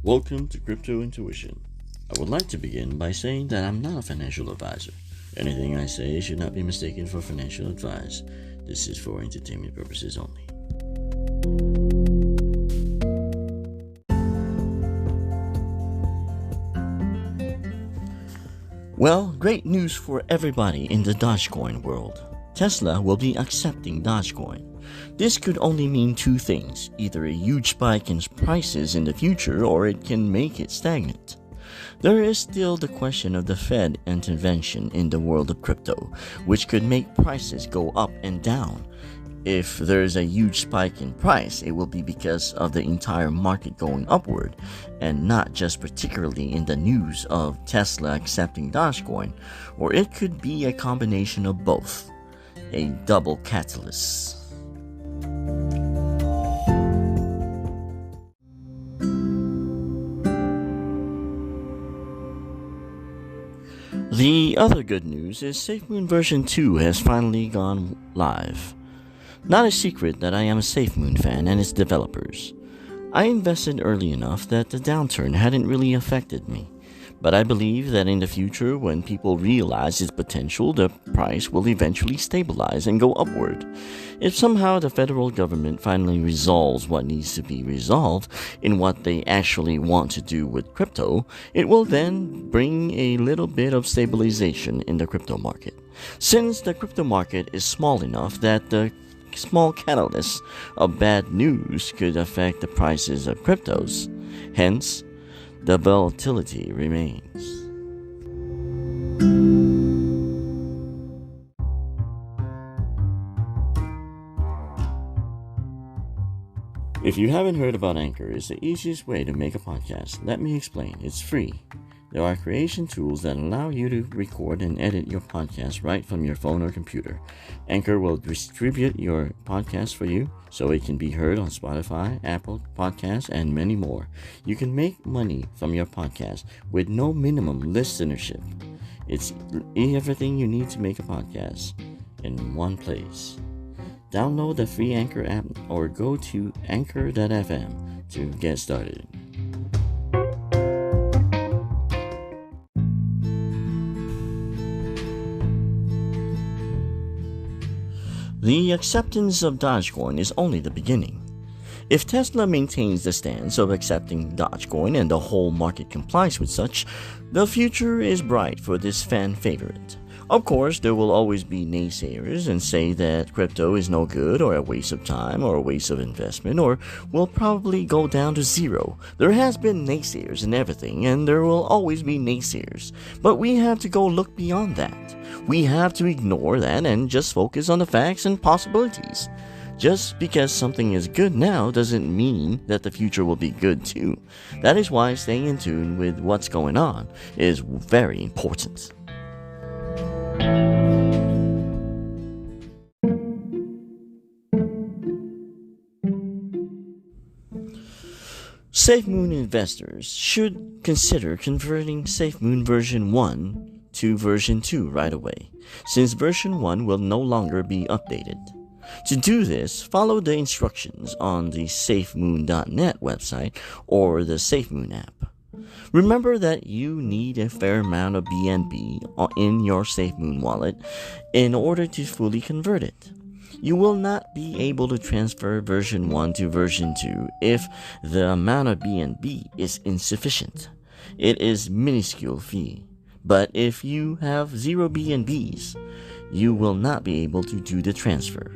Welcome to Crypto Intuition. I would like to begin by saying that I'm not a financial advisor. Anything I say should not be mistaken for financial advice. This is for entertainment purposes only. Well, great news for everybody in the Dogecoin world. Tesla will be accepting Dogecoin. This could only mean two things, either a huge spike in prices in the future or it can make it stagnant. There is still the question of the Fed intervention in the world of crypto, which could make prices go up and down. If there is a huge spike in price, it will be because of the entire market going upward, and not just particularly in the news of Tesla accepting Dogecoin, or it could be a combination of both, a double catalyst. The other good news is Safemoon version 2 has finally gone live. Not a secret that I am a Safemoon fan and its developers. I invested early enough that the downturn hadn't really affected me, but I believe that in the future when people realize its potential, the price will eventually stabilize and go upward. If somehow the federal government finally resolves what needs to be resolved in what they actually want to do with crypto, it will then bring a little bit of stabilization in the crypto market. Since the crypto market is small enough that the small catalyst of bad news could affect the prices of cryptos, hence the volatility remains. If you haven't heard about Anchor, it's the easiest way to make a podcast. Let me explain. It's free. There are creation tools that allow you to record and edit your podcast right from your phone or computer. Anchor will distribute your podcast for you so it can be heard on Spotify, Apple Podcasts, and many more. You can make money from your podcast with no minimum listenership. It's everything you need to make a podcast in one place. Download the free Anchor app or go to anchor.fm to get started. The acceptance of Dogecoin is only the beginning. If Tesla maintains the stance of accepting Dogecoin and the whole market complies with such, the future is bright for this fan favorite. Of course, there will always be naysayers and say that crypto is no good or a waste of time or a waste of investment or will probably go down to zero. There has been naysayers in everything and there will always be naysayers. But we have to go look beyond that. We have to ignore that and just focus on the facts and possibilities. Just because something is good now doesn't mean that the future will be good too. That is why staying in tune with what's going on is very important. Safemoon investors should consider converting Safemoon version 1 to version 2 right away, since version 1 will no longer be updated. To do this, follow the instructions on the safemoon.net website or the Safemoon app. Remember that you need a fair amount of BNB in your Safemoon wallet in order to fully convert it. You will not be able to transfer version 1 to version 2 if the amount of BNB is insufficient. It is minuscule fee. But if you have 0 BNBs, you will not be able to do the transfer.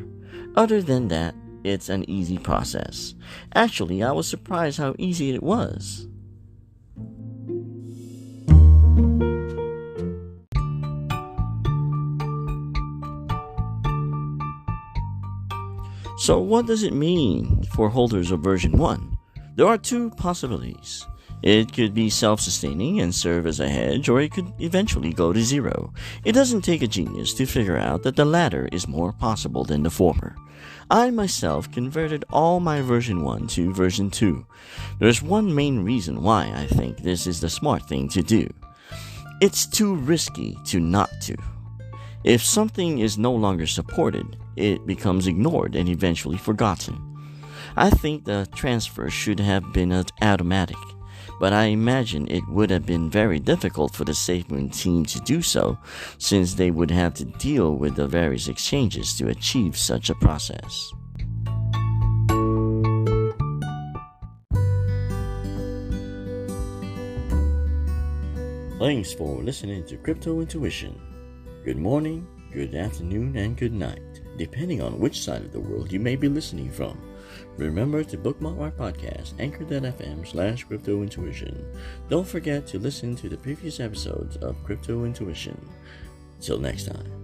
Other than that, it's an easy process. Actually, I was surprised how easy it was. So what does it mean for holders of version 1? There are two possibilities. It could be self-sustaining and serve as a hedge, or it could eventually go to zero. It doesn't take a genius to figure out that the latter is more possible than the former. I myself converted all my version 1 to version 2. There's one main reason why I think this is the smart thing to do. It's too risky to not to. If something is no longer supported, it becomes ignored and eventually forgotten. I think the transfer should have been automatic. but I imagine it would have been very difficult for the Safemoon team to do so, since they would have to deal with the various exchanges to achieve such a process. Thanks for listening to Crypto Intuition. Good morning, good afternoon, and good night, depending on which side of the world you may be listening from. Remember to bookmark our podcast, anchor.fm/cryptointuition. Don't forget to listen to the previous episodes of Crypto Intuition. Till next time.